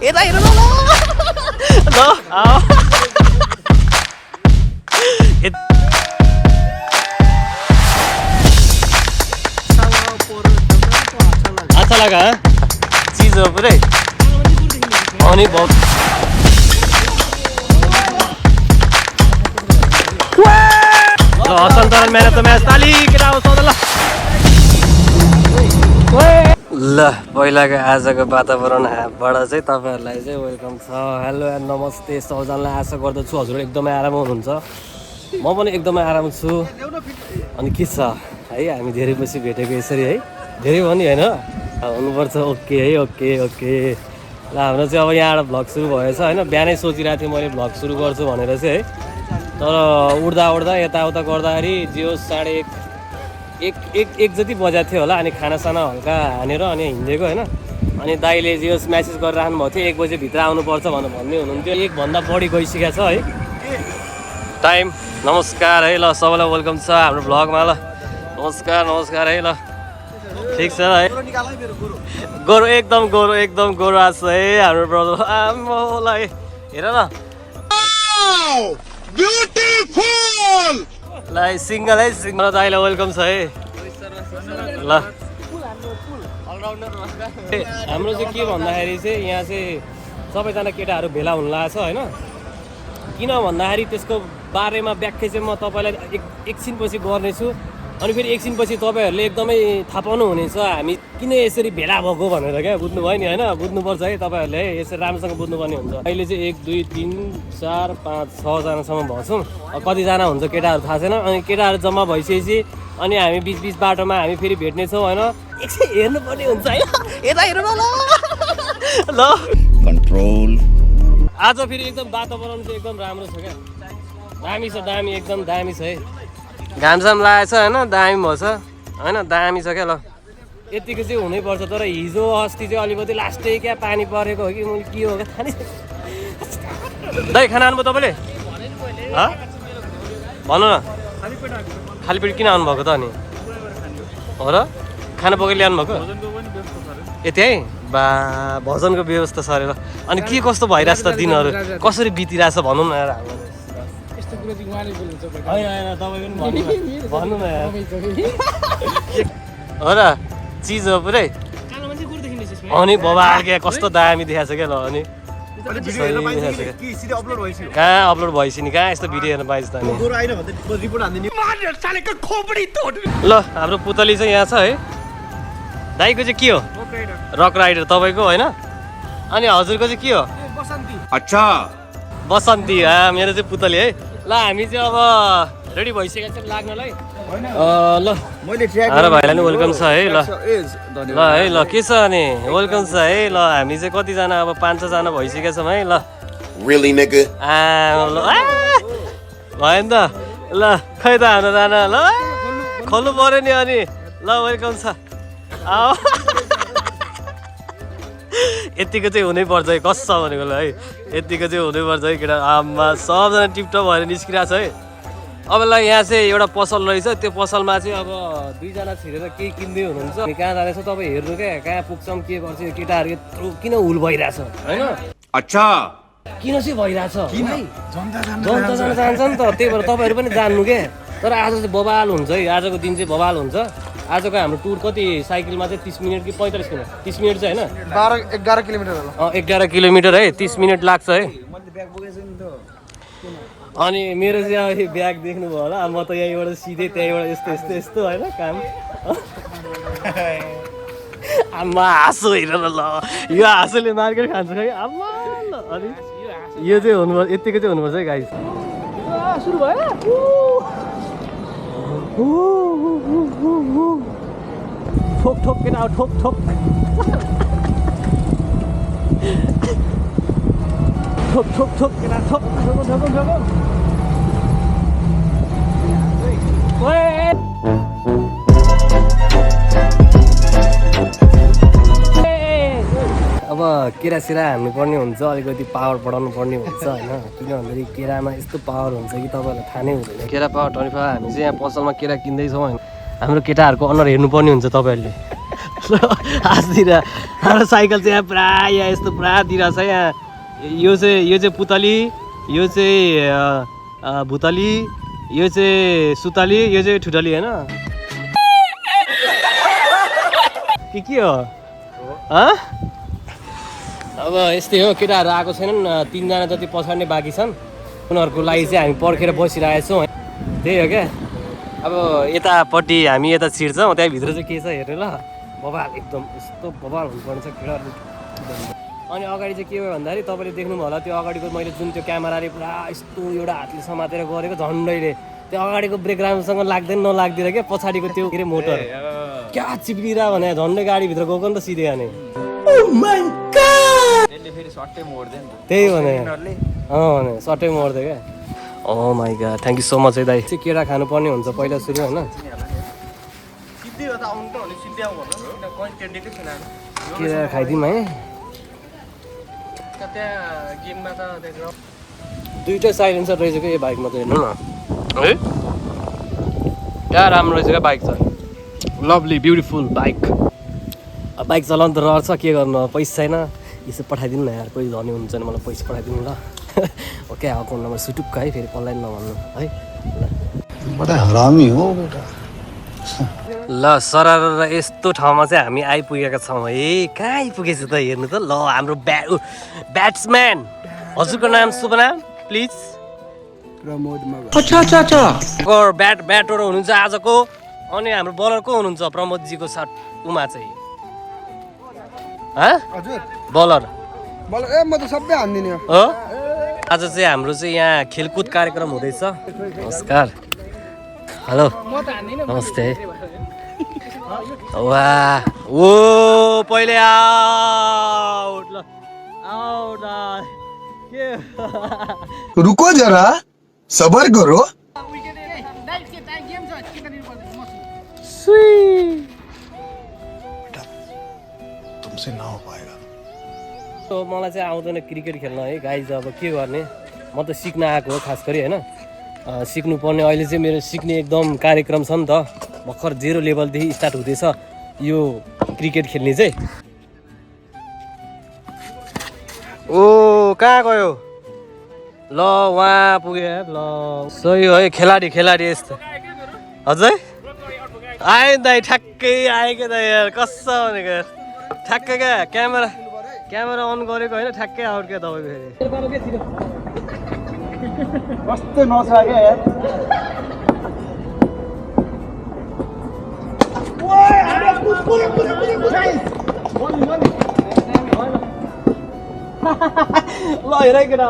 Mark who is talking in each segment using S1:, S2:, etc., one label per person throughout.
S1: यता हेर ल अच्छा लगा चीज हो पुरै अनि बहुत हस्तान्तरण म्यान अफ द म्याच ताली केटा आउँछ ल पहिलाको आजको वातावरणबाट चाहिँ तपाईँहरूलाई चाहिँ वेलकम छ। हेलो एन्ड नमस्ते सबैजनालाई। आशा गर्दछु हजुर एकदमै आराम हुनुहुन्छ, म पनि एकदमै आराम छु। अनि के छ है, हामी धेरै पछि भेटेको यसरी है, धेरै पनि होइन हुनुपर्छ। ओके है, ओके ओके। ल हाम्रो चाहिँ अब यहाँबाट भ्लग सुरु भएछ होइन। बिहानै सोचिरहेको थिएँ मैले भ्लग सुरु गर्छु भनेर चाहिँ है, तर उड्दा उड्दा यताउता गर्दाखेरि जियो 1:30 जति बजाएको थियो होला। अनि खानासाना हल्का हानेर अनि हिँडेको होइन। अनि दाइले जियोस म्यासेज गरिराख्नु भएको थियो 1 बजेभित्र आउनुपर्छ भनेर भन्दै हुनुहुन्थ्यो। 1 भन्दा बढी गइसकेको छ है टाइम। नमस्कार है ल, सबैलाई वेलकम छ हाम्रो भ्लगमा। ल नमस्कार नमस्कार है ल, ठिक छ है। गोरो एकदम गोरो आछ है हाम्रो ब्रदर। आम्मोलाई हेर न ब्युटिफुल ल, सिङ्गल है सिङ्गल दाइलाई वेलकम छ है ल। हाम्रो चाहिँ के भन्दाखेरि चाहिँ यहाँ चाहिँ सबैजना केटाहरू भेला हुन लागेको छ होइन। किन भन्दाखेरि त्यसको बारेमा व्याख्या चाहिँ म तपाईँलाई एकछिनपछि गर्नेछु। अनि फेरि एकछिनपछि तपाईँहरूले एकदमै थाहा पाउनु हुनेछ हामी किन यसरी भेला भएको भनेर। क्या बुझ्नुभयो नि होइन, बुझ्नुपर्छ है तपाईँहरूले है, यसरी राम्रोसँग बुझ्नुपर्ने हुन्छ। अहिले चाहिँ 1 2 3 4 5 6 जनासम्म भएको छौँ। कतिजना हुन्छ केटाहरू थाहा छैन। अनि केटाहरू जम्मा भइसकेपछि अनि हामी बिच बाटोमा हामी फेरि भेट्नेछौँ होइन। एकछिन हेर्नुपर्ने हुन्छ है, यता हेर्नु ल कन्ट्रोल। आज फेरि एकदम वातावरण चाहिँ एकदम राम्रो छ क्या, दामी छ, दामी एकदम दामी छ है। घामसाम लागेको छ होइन, दामी भएको छ होइन, दामी छ क्या। ल यतिको चाहिँ हुनैपर्छ। तर हिजो अस्ति चाहिँ अलिकति लास्टै क्या पानी परेको हो कि मैले के हो क्या थाहा नि। दाइ खाना आउनुभयो तपाईँले भन्नु न, खाली पेट किन आउनुभएको त अनि हो र? खाना पकाइ ल्याउनु भएको यति है बा, भजनको व्यवस्था छ अरे। अनि के कस्तो भइरहेछ त, दिनहरू कसरी बितिरहेछ भनौँ न यार। भन्नु न हो र, चिज हो पुरै। अनि बबाल क्या कस्तो दामी देखाएको छ क्या। ल अनि कहाँ अपलोड भएपछि नि कहाँ यस्तो भिडियो हेर्न पाइन्छ त। ल हाम्रो पुतली चाहिँ यहाँ छ है। दाइको चाहिँ के हो? रक राइडर तपाईँको होइन। अनि हजुरको चाहिँ के हो? अच्छा बसन्ती। मेरो चाहिँ पुतली है। ल हामी चाहिँ अब रेडी भइसकेको छ लाग्नलाई। ल हाम्रो भाइलाई नि वेलकम छ है। ल ल है ल के छ अनि वेलकम छ है। ल हामी चाहिँ कतिजना अब 5-6 जना भइसकेका छौँ है। ल
S2: Really nigga?
S1: भयो नि त। ल खै त हाम्रो जान ल खोल्नु पऱ्यो नि। अनि ल वेलकम छ। यतिको चाहिँ हुनैपर्छ है, कस्तो भनेको ल है, यतिको चाहिँ हुनैपर्छ है केटा। आमा सबजना टिपटप भएर निस्किरहेको छ है। अब ल यहाँ चाहिँ एउटा पसल रहेछ, त्यो पसलमा चाहिँ अब 2 जना छिरेर केही किन्दै हुनुहुन्छ। कहाँ जाँदैछ तपाईँ हेर्नु क्या, कहाँ पुग्छौँ के गर्छ। केटाहरू यत्रो किन हुल भइरहेछ होइन। अच्छा किन चाहिँ भइरहेछ, जनता जान चाहन्छ नि त, त्यही भएर तपाईँहरू पनि जान्नु क्या। तर आज चाहिँ बवाल हुन्छ है, आजको दिन चाहिँ बवाल हुन्छ। आजको हाम्रो टुर कति साइकलमा चाहिँ 30 मिनट कि 45 मिनट? 30 मिनट चाहिँ होइन,
S3: 11 किलोमिटर होला।
S1: 11 किलोमिटर है, 30 मिनट लाग्छ है। अनि मेरो चाहिँ अब ब्याग देख्नुभयो होला। म त यहीँबाट सिधै त्यहीँबाट यस्तो यस्तो यस्तो होइन काम। आमा हाँसो हेर न ल, यो हाँसोले मार्केट खान्छ खै आमा ल। अनि यो चाहिँ हुनुपर्छ, यतिको चाहिँ हुनुपर्छ है गाइस। सुरु भयो ठोक ठोक केटा ठोक ठोक ठोक ठोक ठोक केटा ठोक ठोक ठोक ठोक। अब केरासेरा हान्नु पर्ने हुन्छ, अलिकति पावर बढाउनु पर्ने हुन्छ होइन। किन भन्दाखेरि केरामा यस्तो पावर हुन्छ कि तपाईँहरूलाई थाहा नै हुँदैन। केरा पावर 25। हामी चाहिँ यहाँ पसलमा केरा किन्दैछौँ होइन। हाम्रो केटाहरूको अनुहार हेर्नुपर्ने हुन्छ तपाईँहरूले। हाँसिदिएर हाम्रो साइकल चाहिँ यहाँ पुरा यहाँ यस्तो पुरा दिइरहेछ यहाँ यो चाहिँ पुतली यो चाहिँ भुतली यो चाहिँ सुतली यो चाहिँ ठुटली होइन के हो अब यस्तै हो केटाहरू आएको छैनन् 3 जना जति पछाड्ने बाँकी छन् उनीहरूको लागि चाहिँ हामी पर्खेर बसिरहेछौँ त्यही हो क्या अब यतापट्टि हामी यता छिर्छौँ त्यहाँभित्र चाहिँ के छ हेर्नु ल बबाल एकदम यस्तो बबाल हुनुपर्ने छ केटाहरू अनि अगाडि चाहिँ के भयो भन्दाखेरि तपाईँले देख्नुभयो होला त्यो अगाडिको मैले जुन त्यो क्यामेराले पुरा यस्तो एउटा हातले समातेर गरेको झन्डैले त्यो अगाडिको ब्रेक राम्रोसँग लाग्दैन नलाग्दैन क्या पछाडिको त्यो के अरे मोटर क्या चिप्किरह भने झन्डै गाडीभित्र गएको नि त सिधै हाने त्यही भने भने सट्टै मोड्दै क्या oh my God thank you so much है दाइ चाहिँ केरा खानुपर्ने हुन्छ पहिला सुरु होइन केरा खाइदिउँ है गेममा त दुईवटा साइलेन्सर रहेछ क्या यो बाइकमा त हेर्नु न है क्या राम्रो रहेछ क्या बाइक त लभली ब्युटिफुल बाइक बाइक चलाउनु त रहर छ के गर्नु पैसा छैन यसो पठाइदिनु न यार कोही धनी हुन्छ भने मलाई पैसा पठाइदिनु ल ओके अकाउन्ट नम्बर सुटुक्क है फेरि अनलाइन नभन्नु है
S2: बडा हरामी हो बेटा
S1: ल सरर यस्तो ठाउँमा चाहिँ हामी आइपुगेका छौँ है कहाँ आइपुगेछ त हेर्नु त ल हाम्रो ब्याट्सम्यान हजुरको नाम शुभ नाम प्लिज ब्याटर हुनुहुन्छ आजको अनि हाम्रो बलर को हुनुहुन्छ प्रमोदजीको साथ उमा चाहिँ बलर
S3: ए म त सबै हान्दिने
S1: हो आज चाहिँ हाम्रो चाहिँ यहाँ खेलकुद कार्यक्रम हुँदैछ नमस्कार हेलो नमस्ते वाह ओ पहिले आउट ल आउट के
S2: रुको जरा सबर करो तुमसे ना हो पाएगा
S1: तो मलाई चाहिँ आउँदैन क्रिकेट खेल्न है गाइज अब के गर्ने म त सिक्न आएको हो खास गरी होइन सिक्नुपर्ने अहिले चाहिँ मेरो सिक्ने एकदम कार्यक्रम छ नि त भर्खर 0 लेभलदेखि स्टार्ट हुँदैछ यो क्रिकेट खेल्ने चाहिँ ओ कहाँ गयो ल वहाँ पुग्यो ल सही हो है खेलाडी यस्तो हजुर आयो दाइ ठ्याक्कै आयो क्या दाइ यार कसो भनेको ठ्याक्कै क्या क्यामेरा अन गरेको होइन ठ्याक्कै आउट क्या तपाईँको फेरि
S3: कस्तो नछ क्या यार
S1: ल हेर केटा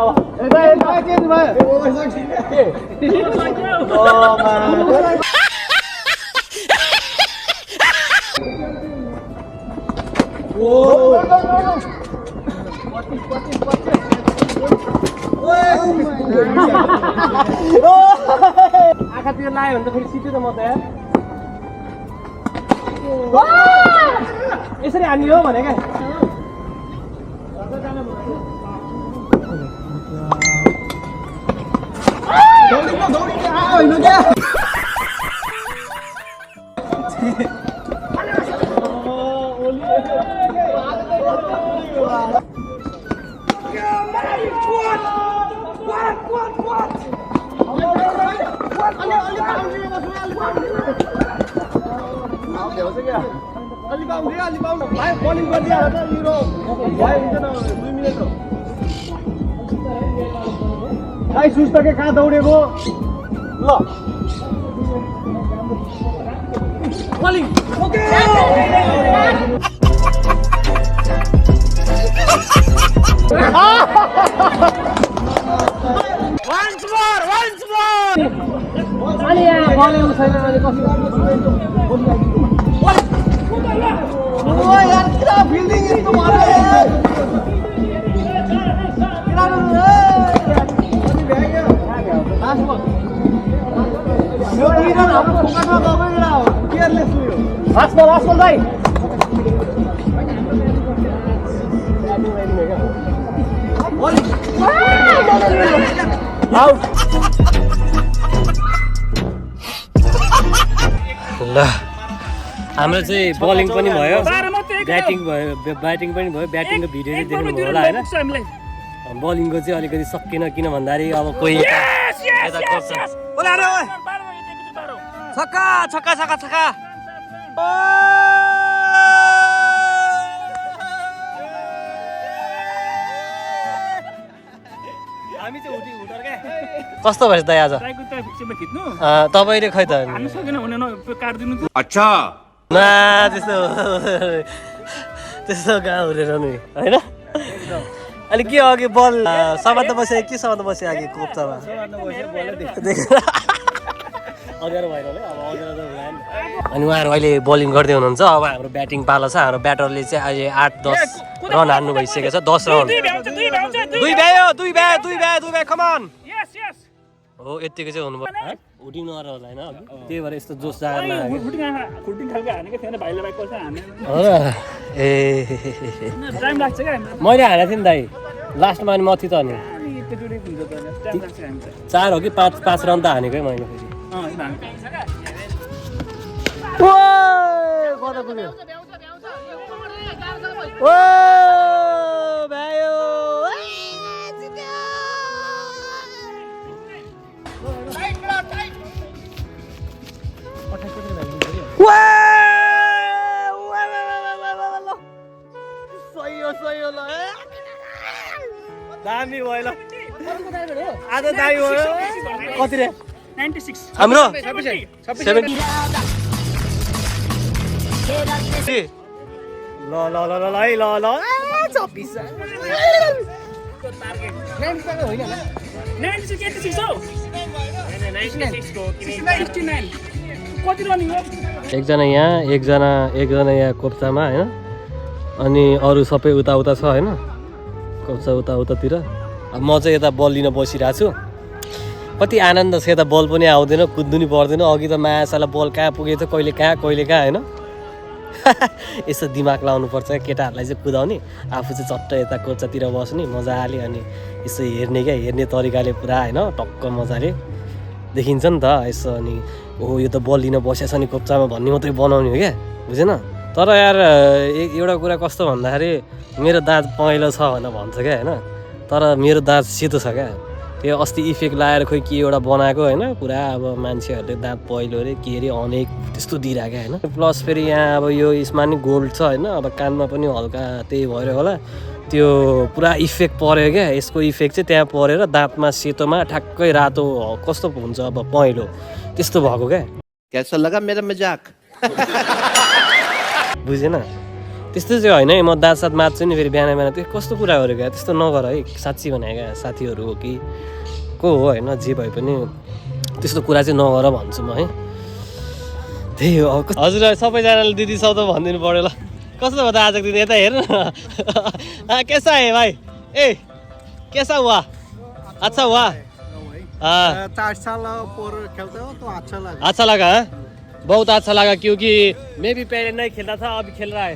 S1: आँखातिर लायो भने त फेरि सिट्यो त म त यार यसरी हान्ने हो भने क्या सुस्त के कहाँ दौडेको ल Asmal भाइ ल हाम्रो चाहिँ बलिङ पनि भयो ब्याटिङ पनि भयो ब्याटिङको भिडियो चाहिँ देख्नुभयो होला होइन बलिङको चाहिँ अलिकति सकिएन किन भन्दाखेरि अब कोही छक्का छक्का छक्का छक्का कस्तो भएछ दाइ आज तपाईँले खै त
S4: अच्छा
S1: त्यस्तो त्यस्तो कहाँ हुँदैन नि होइन अनि के अघि बल समात बस्यो के समात बस्यो अघि कोप्चामा अँध्यारो भएन होला अब अँध्यारो त भएन अनि उहाँहरू अहिले बलिङ गर्दै हुनुहुन्छ अब हाम्रो ब्याटिङ पालो छ हाम्रो ब्याटरले चाहिँ अहिले 8-10 रन हान्नु भइसकेको छ 10 रन दुई भ्यायो कमान हो यतिको चाहिँ हुनुभयो हुटिङ नगर होला होइन त्यही भएर यस्तो जोस जागरमा ए मैले हालेको थिएँ नि दाइ लास्टमा अनि मथि त अनि 4 हो कि 5 रन त हानेको है मैले दामी भयो ल आज दामी भयो कति रे 96 हाम्रो 70 ल 26 एकजना यहाँ एकजना यहाँ कोप्चामा होइन अनि अरू सबै उता छ होइन कोप्चा उतातिर अब म चाहिँ यता बल लिन बसिरहेको छु कति आनन्द छ यता बल पनि आउँदैन कुद्नु नि पर्दैन अघि त मायासाला बल कहाँ पुगेको छ कहिले कहाँ होइन यसो दिमाग लाउनुपर्छ केटाहरूलाई चाहिँ कुदाउने आफू चाहिँ चट्ट यता कोचातिर बस्ने मजाले अनि यसो हेर्ने तरिकाले पुरा होइन टक्क मजाले देखिन्छ नि त यसो अनि ओहो यो त बल लिन बसेछ नि कोप्चामा भन्ने मात्रै बनाउने हो क्या बुझेन तर यार एउटा कुरा कस्तो भन्दाखेरि मेरो दाँत पहेँलो छ भनेर भन्छ क्या होइन तर मेरो दाँत सेतो छ क्या त्यो अस्ति इफेक्ट लगाएर खोइ के एउटा बनाएको होइन पुरा अब मान्छेहरूले दाँत पहिलो अरे के अरे अनेक त्यस्तो दिइरहेको होइन प्लस फेरि यहाँ अब यो यसमा नि गोल्ड छ होइन अब कानमा पनि हल्का त्यही भएर होला त्यो पुरा इफेक्ट पऱ्यो क्या यसको इफेक्ट चाहिँ त्यहाँ परेर दाँतमा सेतोमा ठ्याक्कै रातो कस्तो हुन्छ अब पहेँलो त्यस्तो भएको क्या
S4: कैसा लगा मेरा मजाक
S1: बुझेन त्यस्तो चाहिँ होइन है म दाँत साथ मात्छु नि फेरि बिहान त्यो कस्तो कुरा गरेको क्या त्यस्तो नगर है साँच्ची भने क्या साथीहरू हो कि को हो होइन जे भए पनि त्यस्तो कुरा चाहिँ नगर भन्छु म है त्यही हो हजुर सबैजनाले दिदी सौदा भनिदिनु पऱ्यो ल कस्तो भयो त आजको दिन यता हेर्नु कैसा है भाइ ए कैसा हुआ अच्छा हुआ
S3: 4 साल पर खेलते हो तो अच्छा लगा
S1: अच्छा लगा बहुत अच्छा लगा क्योंकि मैं भी पहले नहीं खेलता था अभी खेल रहा है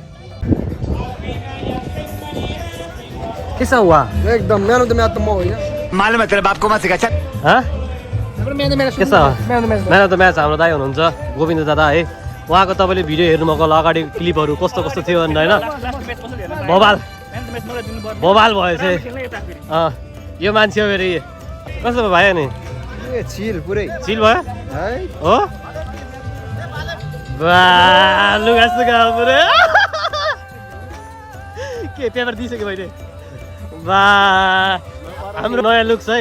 S1: कैसा हुआ
S3: एकदम मैन अफ द मैच त म होइन
S4: मालूम है तेरे बाप को मत सिखा चल
S1: हाँ कैसा मैन अफ द म्याच हाम्रो दाइ हुनुहुन्छ गोविन्द दादा है उहाँको तपाईँले भिडियो हेर्नुभएको होला अगाडि क्लिपहरू कस्तो कस्तो थियो भने होइन बबाल भयो चाहिँ यो मान्छे हो फेरि कस्तो भयो नि
S3: चिल पुरै
S1: चिल भयो
S3: है
S1: हो लुगा सुगा पुरै के पेपर दिइसक्यो मैले बा हाम्रो नयाँ लुक्स है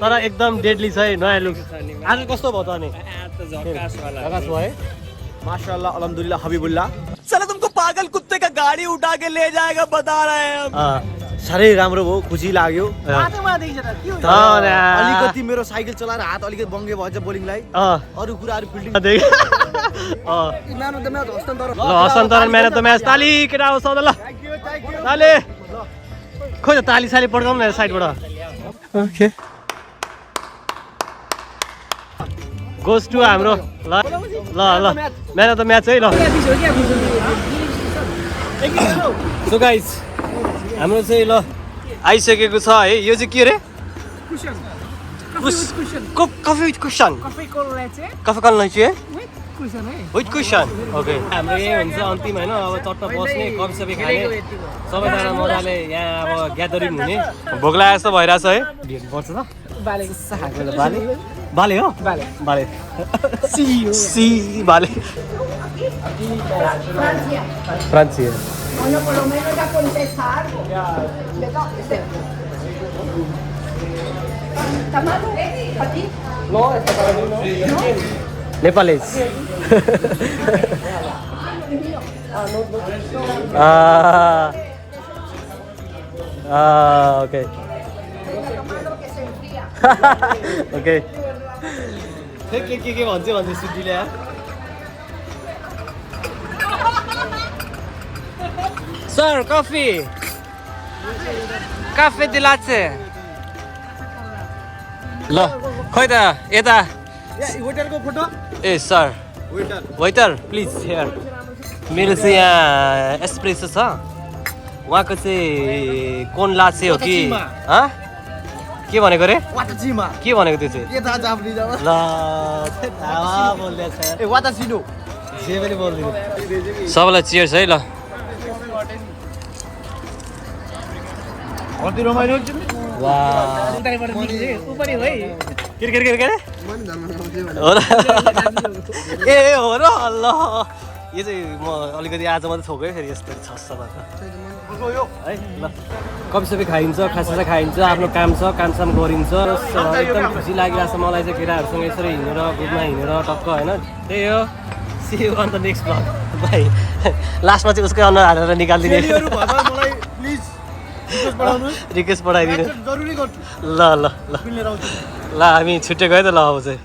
S1: तर एकदम डेडली छ है नयाँ लुक्स आज कस्तो भयो त अनि झकास भयो है
S3: माशाल्लाह अल्हम्दुलिल्लाह हबीबुल्लाह
S4: साला तुमको पागल कुत्ते का गाड़ी उठा के ले जाएगा बता रहे हैं हम
S3: साह्रै राम्रो भयो खुसी लाग्यो अलिकति मेरो साइकल चलाएर हात अलिकति बङ्गे भएछ बोलिङलाई अरू कुराहरू फिल्डिङ
S1: हस्तान्तरण म्यान अफ द म्याच ताली केटा हो सौदा ल ताली खोइ त ताली साली पड्काउँ न साइडबाट ओके गोज टु हाम्रो ल म्यान अफ द म्याच है ल सो गाइस हाम्रो चाहिँ ल आइसकेको छ है यो चाहिँ के रे कफी कुसन कफी कल्न चाहिँ विथ क्वेसन ओके हाम्रो यही हुन्छ अन्तिम होइन अब चट्ट बस्ने कफी सफी खाने सबैजना मजाले यहाँ अब ग्यादरिङ हुने भोक लागेको जस्तो भइरहेछ है भेट पर्छ त बाले बाले हो बाले सी बाले Francia.
S5: Bueno, por lo menos ya contesta algo. ¿Está malo? ¿Para ti?
S1: No, está para mí, no. Nepalés. Okay. Okay. के भन्छ सुटीले यार सर कफी काफे दिलाचे ल खै त यता
S3: होटलको photo
S1: A sir
S3: waiter
S1: waiter please here मेरो चाहिँ यहाँ एस्प्रेसो छ उहाँको चाहिँ कोन लाचे हो कि के भनेको रे
S3: वाटाचिमा
S1: के भनेको त्यो चाहिँ
S3: के थाहा जापानिज अब
S1: ल बोल्दैछ
S3: ए वाटाचिनो
S1: जे पनि बोल्दिनु सबैलाई चियर्स है ल
S3: कति रमाइलो हुन्छ
S1: ए हो र ल यो चाहिँ म अलिकति आज मात्रै छोकै फेरि यस्तो छस्समा है ल कफी सफी खाइन्छ खासा खाइन्छ आफ्नो काम छ कामसाम गरिन्छ एकदम खुसी लागिरहेको छ मलाई चाहिँ केटाहरूसँग यसरी हिँडेर ग्रुपमा हिँडेर टक्क होइन त्यही हो see you on the next blog भाइ लास्टमा चाहिँ उसकै अनुहार हालेर निकालिदिने
S3: मलाई प्लिज
S1: रिक्वेस्ट पठाइदिनु
S3: जरुरी गर्छु
S1: ल ल ल ल हामी छुट्टै गयो त ल अब चाहिँ